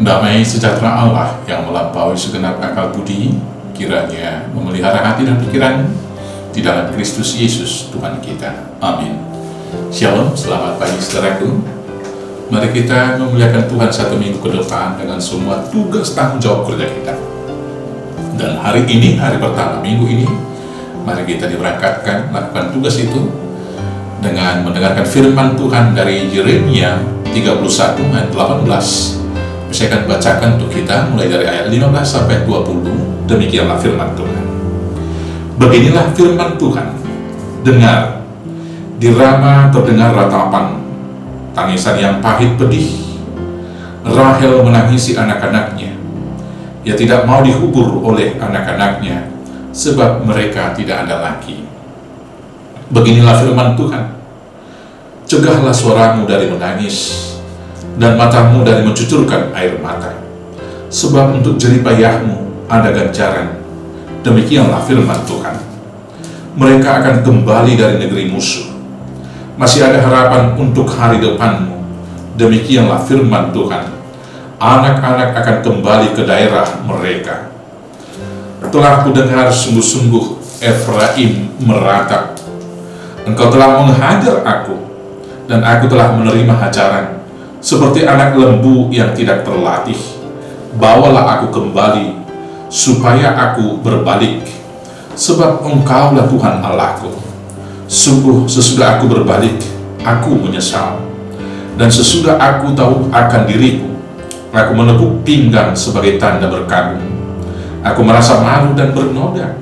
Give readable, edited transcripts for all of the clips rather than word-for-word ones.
Damai sejahtera Allah yang melampaui segenap akal budi, kiranya memelihara hati dan pikiran di dalam Kristus Yesus Tuhan kita. Amin. Shalom, selamat pagi saudaraku. Mari kita memuliakan Tuhan satu minggu ke depan dengan semua tugas tanggung jawab kerja kita. Dan hari ini, hari pertama minggu ini, mari kita diberangkatkan melakukan tugas itu dengan mendengarkan firman Tuhan dari Yeremia 31 ayat 18. Saya akan bacakan untuk kita mulai dari ayat 15 sampai 20. Demikianlah firman Tuhan. Beginilah firman Tuhan. Dengar, di Rama terdengar ratapan tangisan yang pahit pedih. Rahel menangisi anak-anaknya. Ia tidak mau dihubur oleh anak-anaknya, sebab mereka tidak ada lagi. Beginilah firman Tuhan. Cegahlah suaramu dari menangis, dan matamu dari mencucurkan air mata, sebab untuk jeripayahmu ada ganjaran. Demikianlah firman Tuhan. Mereka akan kembali dari negeri musuh. Masih ada harapan untuk hari depanmu. Demikianlah firman Tuhan. Anak-anak akan kembali ke daerah mereka. Telah kudengar sungguh-sungguh Efraim meratap. Engkau telah menghajar aku, dan aku telah menerima hajaran. Seperti anak lembu yang tidak terlatih, bawalah aku kembali, supaya aku berbalik. Sebab Engkaulah Tuhan Allahku. Sungguh sesudah aku berbalik, aku menyesal. Dan sesudah aku tahu akan diriku, aku menepuk pinggang sebagai tanda berkabung. Aku merasa malu dan bernoda,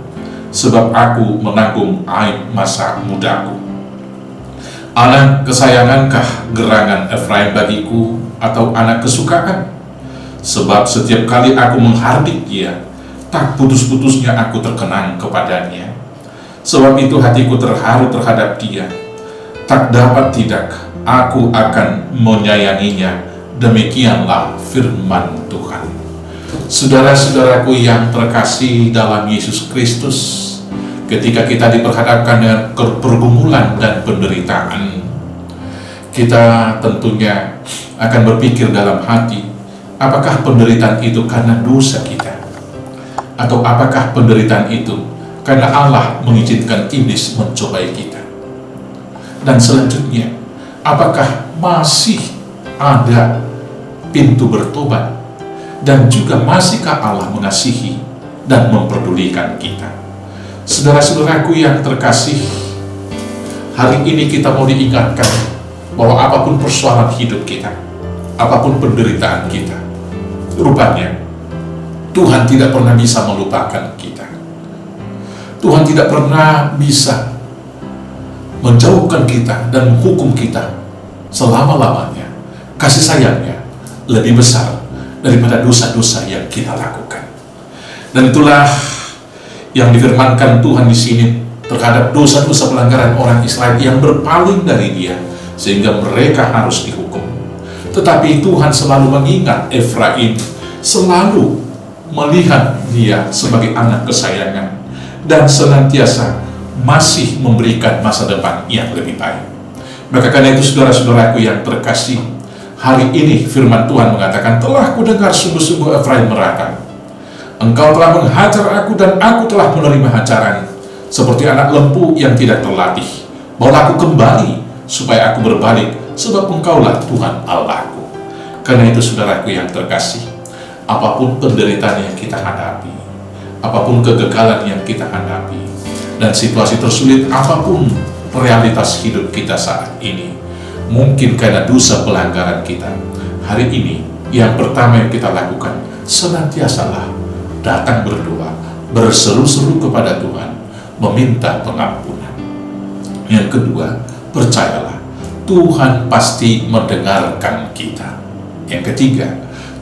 sebab aku menanggung aib masa mudaku. Anak kesayangankah gerangan Efraim bagiku, atau anak kesukaan? Sebab setiap kali aku menghardik dia, tak putus-putusnya aku terkenang kepadanya. Sebab itu hatiku terharu terhadap dia. Tak dapat tidak, aku akan menyayanginya. Demikianlah firman Tuhan. Saudara-saudaraku yang terkasih dalam Yesus Kristus, ketika kita diperhadapkan dengan pergumulan dan penderitaan, kita tentunya akan berpikir dalam hati, apakah penderitaan itu karena dosa kita? Atau apakah penderitaan itu karena Allah mengizinkan iblis mencobai kita? Dan selanjutnya, apakah masih ada pintu bertobat? Dan juga masihkah Allah mengasihi dan memperdulikan kita? Saudara-saudaraku yang terkasih, hari ini kita mau diingatkan bahwa apapun persoalan hidup kita, apapun penderitaan kita, rupanya Tuhan tidak pernah bisa melupakan kita. Tuhan tidak pernah bisa menjauhkan kita dan menghukum kita selama-lamanya. Kasih sayangnya lebih besar daripada dosa-dosa yang kita lakukan. Dan itulah yang difirmankan Tuhan di sini terhadap dosa-dosa pelanggaran orang Israel yang berpaling dari Dia, sehingga mereka harus dihukum. Tetapi Tuhan selalu mengingat Efraim, selalu melihat dia sebagai anak kesayangan, dan senantiasa masih memberikan masa depan yang lebih baik. Maka karena itu saudara-saudaraku yang terkasih, hari ini firman Tuhan mengatakan, telah kudengar sungguh-sungguh Efraim meratap. Engkau telah menghajar aku, dan aku telah menerima hajaran. Seperti anak lembu yang tidak terlatih, bawalah aku kembali, supaya aku berbalik, sebab Engkaulah Tuhan Allahku. Karena itu saudaraku yang terkasih, apapun penderitaan yang kita hadapi, apapun kegagalan yang kita hadapi, dan situasi tersulit apapun realitas hidup kita saat ini, mungkin karena dosa pelanggaran kita, hari ini yang pertama yang kita lakukan, senantiasalah datang berdoa, berseru-seru kepada Tuhan, meminta pengampunan. Yang kedua, percayalah, Tuhan pasti mendengarkan kita. Yang ketiga,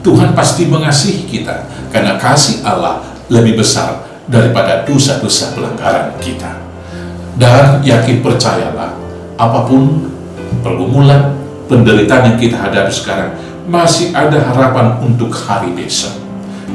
Tuhan pasti mengasihi kita, karena kasih Allah lebih besar daripada dosa-dosa pelanggaran kita. Dan yakin percayalah, apapun pergumulan, penderitaan yang kita hadapi sekarang, masih ada harapan untuk hari besok.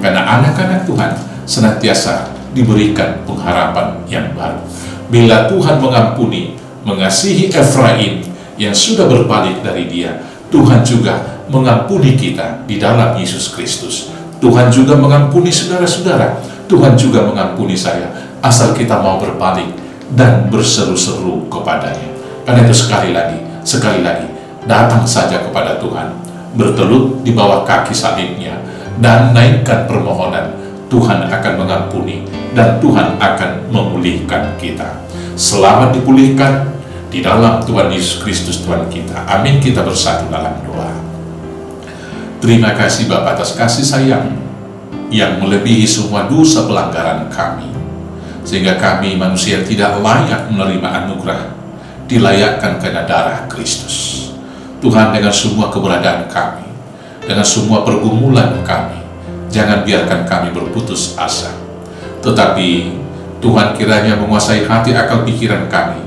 Karena anak-anak Tuhan senantiasa diberikan pengharapan yang baru. Bila Tuhan mengampuni, mengasihi Efraim yang sudah berbalik dari Dia, Tuhan juga mengampuni kita di dalam Yesus Kristus. Tuhan juga mengampuni saudara-saudara. Tuhan juga mengampuni saya, asal kita mau berbalik dan berseru-seru kepadanya. Karena itu sekali lagi, datang saja kepada Tuhan, bertelut di bawah kaki salibnya, dan naikkan permohonan. Tuhan akan mengampuni dan Tuhan akan memulihkan kita. Selamat dipulihkan di dalam Tuhan Yesus Kristus Tuhan kita. Amin. Kita bersatu dalam doa. Terima kasih Bapa atas kasih sayang yang melebihi semua dosa pelanggaran kami, sehingga kami manusia tidak layak menerima anugerah dilayakkan karena darah Kristus. Tuhan, dengan semua keberadaan kami, dengan semua pergumulan kami, jangan biarkan kami berputus asa. Tetapi Tuhan kiranya menguasai hati akal pikiran kami,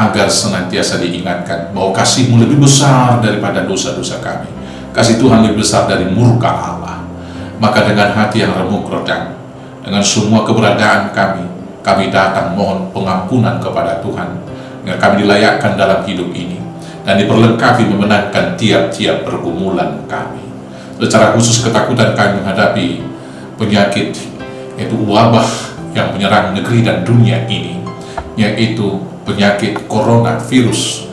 agar senantiasa diingatkan bahwa kasih-Mu lebih besar daripada dosa-dosa kami. Kasih Tuhan lebih besar dari murka Allah. Maka dengan hati yang remuk redang, dengan semua keberadaan kami datang mohon pengampunan kepada Tuhan, agar kami dilayakkan dalam hidup ini, dan diperlengkapi memenangkan tiap-tiap pergumulan kami. Secara khusus ketakutan kami menghadapi penyakit, yaitu wabah yang menyerang negeri dan dunia ini, yaitu penyakit coronavirus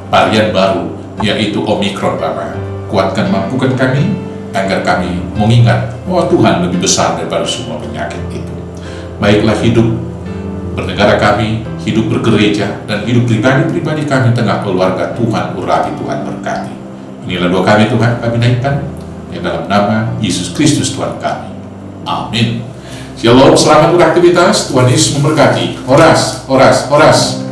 varian baru, yaitu Omikron. Bapak, kuatkan, mampukan kami, agar kami mengingat bahwa Tuhan lebih besar daripada semua penyakit itu. Baiklah hidup bernegara kami, hidup bergereja, dan hidup pribadi-pribadi kami tengah keluarga Tuhan urapi, Tuhan berkati. Inilah doa kami Tuhan, kami naikkan di dalam nama Yesus Kristus Tuhan kami. Amin. Shalom, selamat beraktivitas. Tuhan Yesus memberkati. Horas, horas, horas.